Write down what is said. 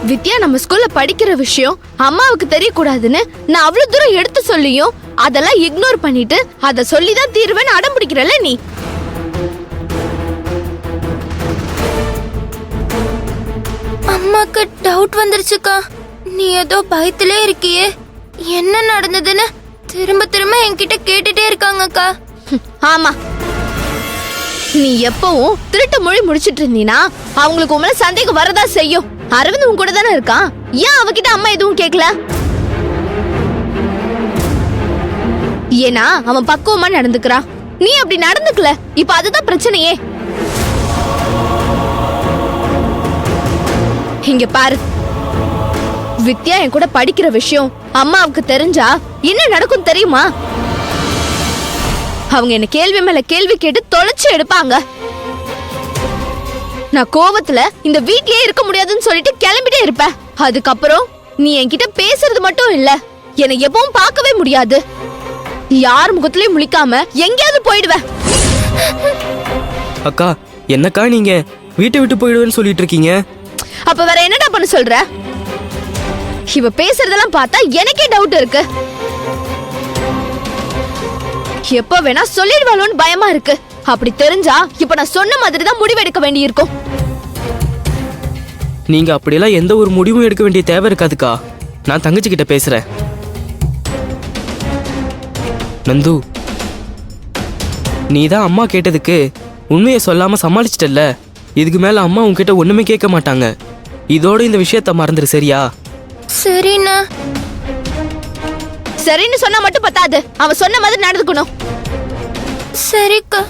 வித்யா நம்ம ஸ்கூல்ல படிக்கிற விஷயம் அம்மாவுக்கு தெரியக்கூடாதுன்னு நான் அவ்வளவு தூரம் எடுத்து சொல்லியும் அதெல்லாம் இக்னோர் பண்ணிட்டு அத சொல்லிதான் தீர்வேன்னு அடம் பிடிக்கிறல்ல நீ. அம்மாக்கு டவுட் வந்துருச்சுக்கா. நீ ஏதோ பயத்திலே இருக்கியே, என்ன நடந்ததுன்னு திரும்ப திரும்ப என்கிட்ட கேட்டுட்டே இருக்காங்கக்கா. ஆமா, நீ எப்பவும் திருட்டு மொழி முடிச்சிட்டு இருந்தீனா அவங்களுக்கு உண்மையில சந்தேகம் வரதா செய்யும். அரவிந்த் உன் கூட தானே இருக்கான், ஏன் அவகிட்ட அம்மா எதுவும் கேட்கல? ஏன்னா அவன் பக்குவமா நடந்துக்கிறான், நீ அப்படி நடந்துக்கல. இப்ப அதுதான் பிரச்சனையே. இங்க பாரு, வித்யா என் கூட படிக்கிற விஷயம் அம்மாவுக்கு தெரிஞ்சா என்ன நடக்கும் தெரியுமா? அவங்க என்ன கேள்வி மேல கேள்வி கேட்டு தொலைச்சு எடுப்பாங்க. நான் கோவத்துல இந்த வீட்லயே இருக்க முடியாதுன்னு சொல்லிட்டு கிளம்பிட்டே இருப்பேன். அதுக்கப்புறம் நீ என்கிட்ட பேசுறது மட்டும் இல்ல, என்னை எப்பவும் பார்க்கவே முடியாது. யார் முகத்திலயும் முழிக்காம எங்கேயாவது போயிடுவேன். அக்கா, என்னக்கா நீங்க வீட்டை விட்டு போயிடுவேன்னு சொல்லிட்டு இருக்கீங்க? அப்ப வேற என்னடா பண்ண சொல்ற? இவ பேசுறதெல்லாம் பார்த்தா எனக்கே டவுட் இருக்கு. எப்ப வேணா சொல்லிடுவாளோன்னு பயமா இருக்கு. அப்படி தெரிஞ்சா இப்ப நான் சொன்ன மாதிரி தான் முடிவெடுக்க வேண்டியிருக்கும். நீங்க அப்படியெல்லாம் எந்த ஒரு முடிவும் எடுக்க வேண்டிய தேவை இருக்காதுக்கா. நான் தங்கச்சி கிட்ட பேசுறேன். நந்து, நீ தான் அம்மா கேட்டதுக்கு உண்மையை சொல்லாம சமாளிச்சிட்டல்ல. இதுக்கு மேல அம்மா உன்கிட்ட ஒண்ணுமே கேட்க மாட்டாங்க. இதோட இந்த விஷயத்த மறந்துரு, சரியா? சரிண்ணா. சரின்னு சொன்னா மட்டும் பத்தாது, அவன் சொன்ன மாதிரி நடந்துக்கணும். சரிக்கா.